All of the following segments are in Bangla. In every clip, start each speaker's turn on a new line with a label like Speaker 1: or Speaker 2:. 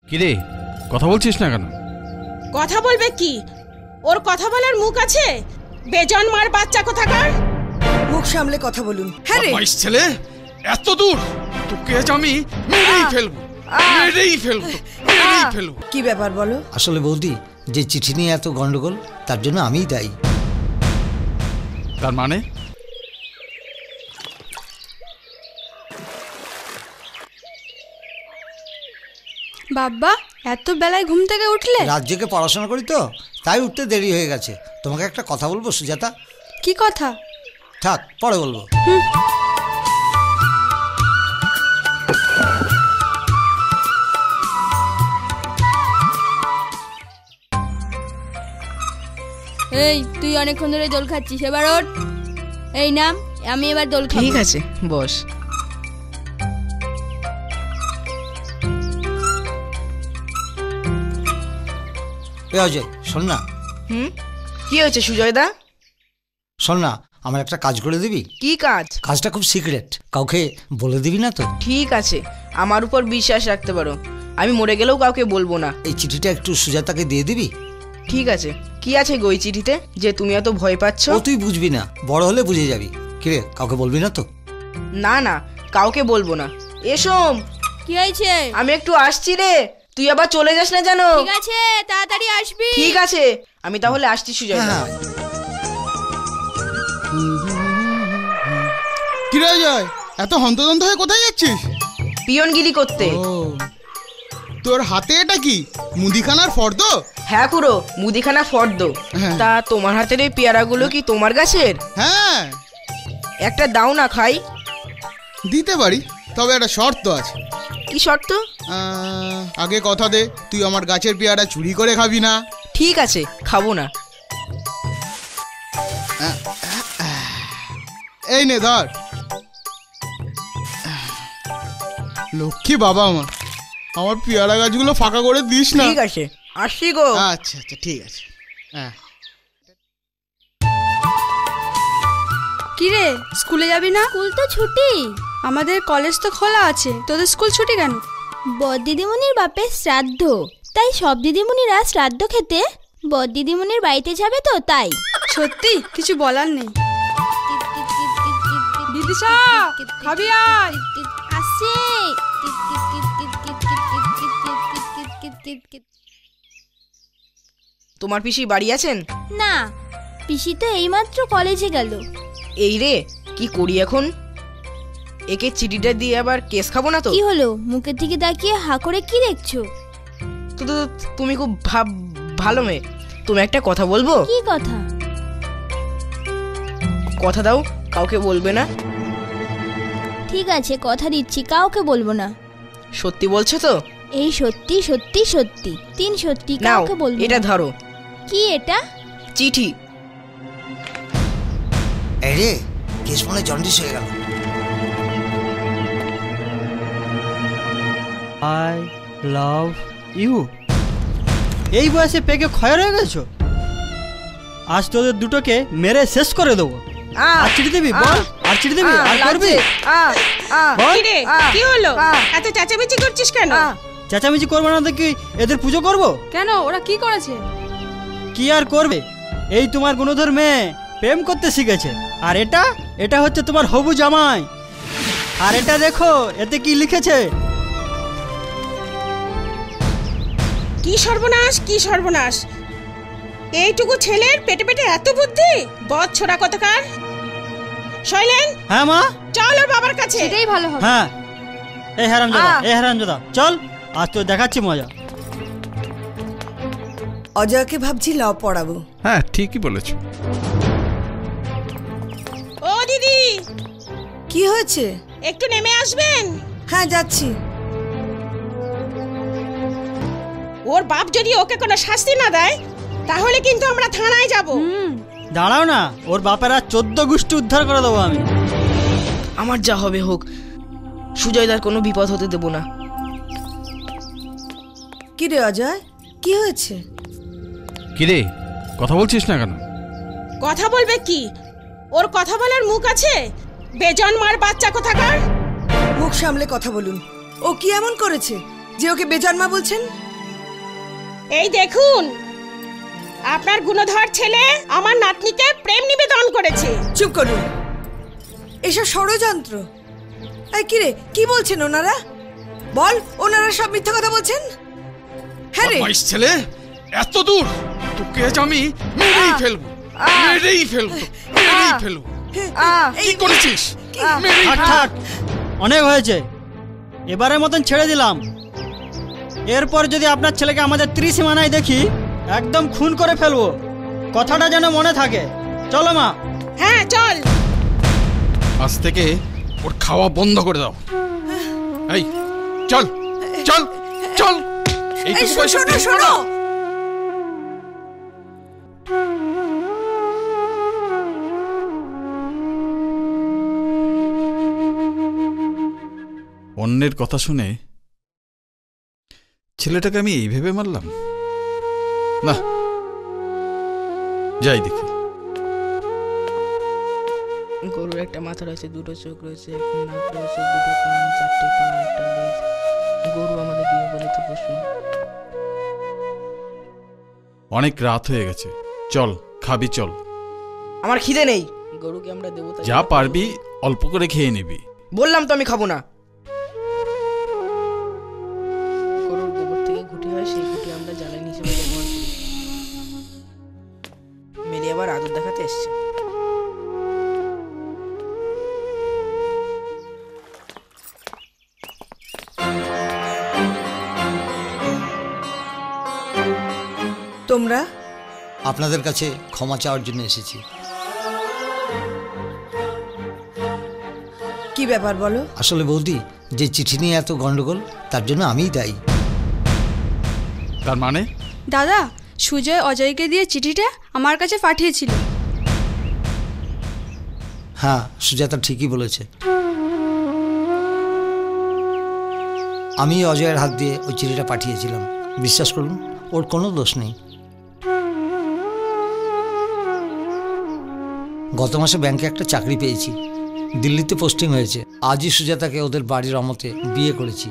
Speaker 1: কিরে কথা বলছিস না কেন?
Speaker 2: কথা বলবে কি? ওর কথা বলার মুখ আছে? বেজন্মার বাচ্চা কোথাকার।
Speaker 3: মুখ সামলে কথা বলুন। হ্যাঁ রে
Speaker 1: বদমাইশ ছেলে, এত দূর তোকে আজ আমি মেরেই ফেলবো, মেরেই ফেলবো।
Speaker 3: কি ব্যাপার বলো?
Speaker 4: আসলে বৌদি, যে চিঠি নিয়ে এত গন্ডগোল তার জন্য আমিই দায়ী।
Speaker 1: তার মানে?
Speaker 5: বাবা এত বেলায় ঘুম থেকে উঠলে?
Speaker 4: রাত জেগে পড়াশোনা করি তো, তাই উঠতে দেরি হয়ে গেছে। তোমাকে একটা কথা বলবো সুজাতা?
Speaker 5: কি কথা?
Speaker 4: থাক, পরে বলবো।
Speaker 6: এই তুই অনেকক্ষণ ধরে দোল খাচ্ছিস, এবার ওঠ। এই নাম, আমি এবার দোল খাবো।
Speaker 3: ঠিক আছে, বস।
Speaker 4: এ অজয়, শোন না।
Speaker 3: কি হয়েছে সুজয়দা?
Speaker 4: শোন না, আমার একটা কাজ করে দিবি?
Speaker 3: কি কাজ?
Speaker 4: কাজটা খুব সিক্রেট, কাউকে বলে দিবি না তো?
Speaker 3: ঠিক আছে, আমার উপর বিশ্বাস রাখতে পারো, আমি মরে গেলেও কাউকে বলবো না।
Speaker 4: এই চিঠিটা একটু সুজাতাকে দিয়ে দিবি?
Speaker 3: ঠিক আছে। কি আছে গো এই চিঠিতে যে তুমি এত ভয় পাচ্ছ?
Speaker 4: ও তুই বুঝবি না, বড় হলে বুঝে যাবি। কিরে, কাউকে বলবি না তো?
Speaker 3: না না, কাউকে বলবো না। এসো,
Speaker 6: কি হয়েছে?
Speaker 3: আমি একটু আসছি রে, তুই আবার চলে যাস না জানো?
Speaker 6: ঠিক আছে, তাড়াতাড়ি আসবি।
Speaker 3: ঠিক আছে, আমি তাহলে আসছি সুজয়দা।
Speaker 7: কি রে জয়, এত হন্তদন্ত হয়ে কোথায় যাচ্ছিস?
Speaker 3: পিয়নগিরি করতে।
Speaker 7: তোর হাতে এটা কি, মুদিখানার ফর্দ?
Speaker 3: হ্যাঁ খুড়ো, মুদিখানা ফর্দ। তা তোমার হাতের এই পেয়ারাগুলো কি তোমার গাছের?
Speaker 7: হ্যাঁ।
Speaker 3: একটা দাও না খাই।
Speaker 7: দিতে পারি, তবে একটা শর্ত আছে।
Speaker 3: কি শর্ত?
Speaker 7: আগে কথা দে, তুই আমার গাছের পেয়ারা চুরি করে খাবি না।
Speaker 3: ঠিক আছে, খাবো না।
Speaker 7: এই নে ধর। লক্ষ্মী বাবা আমার পেয়ারা গাছগুলো ফাঁকা করে দিস না।
Speaker 3: ঠিক আছে, আসছি গো।
Speaker 7: আচ্ছা আচ্ছা, ঠিক আছে। হ্যাঁ।
Speaker 5: কি রে, স্কুলে যাবি না?
Speaker 6: স্কুল তো ছুটি।
Speaker 5: আমাদের কলেজ তো খোলা আছে, তোদের স্কুল ছুটি কেন?
Speaker 6: বড় দিদিমণির বাপের শ্রাদ্ধ, তাই সব দিদিমণিরা শ্রাদ্ধ খেতে বড় দিদিমণির বাড়িতে যাবে তো, তাই।
Speaker 5: সত্যি কিছু বলার নেই। দিদিশা, খাবি আয়।
Speaker 6: আসছে।
Speaker 3: তোমার পিসি বাড়ি আছেন?
Speaker 6: না, পিসি তো এইমাত্র কলেজে গেল।
Speaker 3: এই রে, কি করি এখন? একে চিঠিটা দিয়ে আবার কেস খাবো না তো?
Speaker 6: কি হলো, মুখের দিকে তাকিয়ে হা করে কি দেখছো?
Speaker 3: তো তুমি খুব ভালো মেয়ে। তুমি একটা কথা বলবো?
Speaker 6: কি কথা?
Speaker 3: কথা দাও, কাউকে বলবে না।
Speaker 6: ঠিক আছে, কথা দিচ্ছি, কাউকে বলবো না।
Speaker 3: সত্যি বলছো তো?
Speaker 6: এই সত্যি সত্যি সত্যি, তিন সত্যি,
Speaker 3: নাও
Speaker 6: কাউকে বলবো না।
Speaker 3: এটা ধরো।
Speaker 6: কি এটা?
Speaker 3: চিঠি।
Speaker 4: এই রে, কেস মনে জন্ডিস হয়ে গেল।
Speaker 8: I love you. এই বয়সে পেকে ক্ষয় হয়ে গেছো? আজ তোদের দুটোকে মেরে শেষ করে দেবো। আর চিঠি দিবি বল? আর চিঠি দিবি? আর করবি?
Speaker 2: কি রে, কি হলো? এত চেঁচামেচি করছিস কেন?
Speaker 8: চেঁচামেচি করবো না তো কি এদের পুজো করবো?
Speaker 5: কেন, ওরা কি করেছে?
Speaker 8: কি আর করবে, এই তোমার গুণধর মেয়ে প্রেম করতে শিখেছে। আর এটা হচ্ছে তোমার হবু জামাই। আর এটা দেখো, এতে কি লিখেছে।
Speaker 2: কি সর্বনাশ, কি সর্বনাশ! এইটুকু ছেলের পেটে পেটে এত বুদ্ধি! বদ ছোড়া কোথাকার! শৈলেন,
Speaker 8: হ্যাঁ মা,
Speaker 2: চল ওর বাবার কাছে।
Speaker 5: সেটাই ভালো হবে।
Speaker 8: হ্যাঁ। এই হারামজাদা চল, আজ তো দেখাচ্ছি মজা।
Speaker 3: অজয়কে ভাবছি লাভ পড়াবো।
Speaker 1: হ্যাঁ, ঠিকই বলেছ।
Speaker 2: ও দিদি,
Speaker 3: কি হয়েছে?
Speaker 2: একটু নেমে আসবেন?
Speaker 3: হ্যাঁ, যাচ্ছি।
Speaker 2: ওর বাপ যদি ওকে কোনো শাস্তি না দেয় তাহলে কিন্তু আমরা থানায় যাব।
Speaker 8: দাঁড়াও না, ওর বাপেরা 14 গোষ্ঠী উদ্ধার করে দেবো আমি।
Speaker 3: আমার যা হবে হোক, সুজয়দার কোনো বিপদ হতে দেব না। কি রে অজয়, কি হয়েছে?
Speaker 1: কিরে কথা বলছিস না কেন?
Speaker 2: কথা বলবে কি? ওর কথা বলার মুখ আছে? বেজন্মার বাচ্চা কোথাকার।
Speaker 3: মুখ সামলে কথা বলুন। ও কি এমন করেছে
Speaker 9: যে ওকে বেজন্মা বলছেন?
Speaker 2: এই দেখুন, আপনার গুণধর ছেলে আমার নাতনিকে প্রেম নিবেদন করেছে।
Speaker 9: চুপ করুন, এসব ষড়যন্ত্র। এই কিরে, কি বলছেন ওনারা? বল, ওনারা সব মিথ্যা কথা বলছেন। হ্যাঁ রে,
Speaker 1: বদমাইশ ছেলে, এত দূর! তোকে আজ আমি মেরেই ফেলবো, মেরেই ফেলবো, মেরেই ফেলবো। কি করেছিস? মেরেই
Speaker 8: থাক
Speaker 1: ফেলবো।
Speaker 8: থাক, অনেক হয়েছে, এবারের মতন ছেড়ে দিলাম। এরপর যদি আপনার ছেলেকে আমাদের ত্রিসীমানায় দেখি, একদম খুন করে ফেলবো। কথাটা যেন মনে থাকে। চলো মা।
Speaker 2: হ্যাঁ চল।
Speaker 1: আজ থেকে ওর খাওয়া বন্ধ করে দাও। এই চল চল চল।
Speaker 9: এই
Speaker 1: এইটুকু পয়সা
Speaker 9: শোনো
Speaker 1: দিয়ে-
Speaker 9: শোনো,
Speaker 1: অন্যের কথা শুনে ছেলেটাকে আমি এইভাবে মারলাম না। যাই দেখি।
Speaker 3: গরুর একটা মাথা রয়েছে, দুটো চোখ রয়েছে, একটা নাক রয়েছে, দুটো কান, চারটে পা, একটা লেজ। গরু আমাদের গৃহপালিত পশু।
Speaker 1: অনেক রাত হয়ে গেছে, চল খাবি চল।
Speaker 3: আমার খিদে নেই। গরুকে আমরা দেবতা
Speaker 1: যা পারবি অল্প করে খেয়ে নিবি।
Speaker 3: বললাম তো আমি খাবো না। গরুর গোবর থেকে ঘুঁটি হয়, সেই ঘুঁটি আমরা জ্বালানি হিসেবে ব্যবহার করি। মেরে আবার আদর দেখাতে এসছে।
Speaker 9: তোমরা
Speaker 4: আপনাদের কাছে ক্ষমা চাওয়ার জন্য এসেছি।
Speaker 9: কি ব্যাপার বলো?
Speaker 4: আসলে বৌদি, যে চিঠি নিয়ে এত গন্ডগোল, তার জন্য আমিই দায়ী।
Speaker 1: তার মানে
Speaker 5: দাদা, সুজয় অজয়কে দিয়ে চিঠিটা আমার কাছে পাঠিয়েছিল।
Speaker 4: হ্যাঁ, সুজাতা ঠিকই বলেছে। আমি অজয়ের হাত দিয়ে ওই চিঠিটা পাঠিয়েছিলাম। বিশ্বাস করুন, ওর কোনো দোষ নেই। গত মাসে ব্যাংকে একটা চাকরি পেয়েছি, দিল্লিতে পোস্টিং হয়েছে। আজই সুজাতাকে ওদের বাড়ির অমতে বিয়ে করেছি।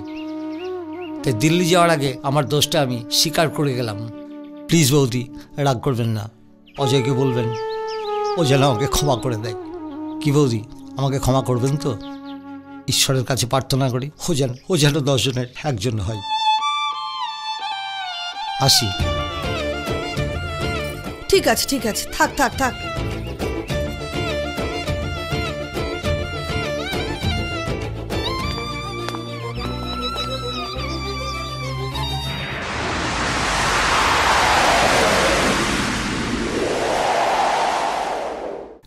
Speaker 4: তাই দিল্লি যাওয়ার আগে আমার দোষটা আমি স্বীকার করে গেলাম। প্লিজ বৌদি, রাগ করবেন না। অজয়কে বলবেন ও যেন আমাকে ক্ষমা করে দেয়। কি বৌদি, আমাকে ক্ষমা করবেন তো? ঈশ্বরের কাছে প্রার্থনা করি ও যেন 10 জনের একজন হয়। আসি।
Speaker 9: ঠিক আছে ঠিক আছে, থাক থাক থাক।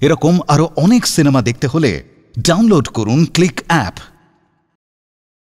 Speaker 10: এরকম আরো অনেক সিনেমা দেখতে হলে ডাউনলোড করুন ক্লিক অ্যাপ।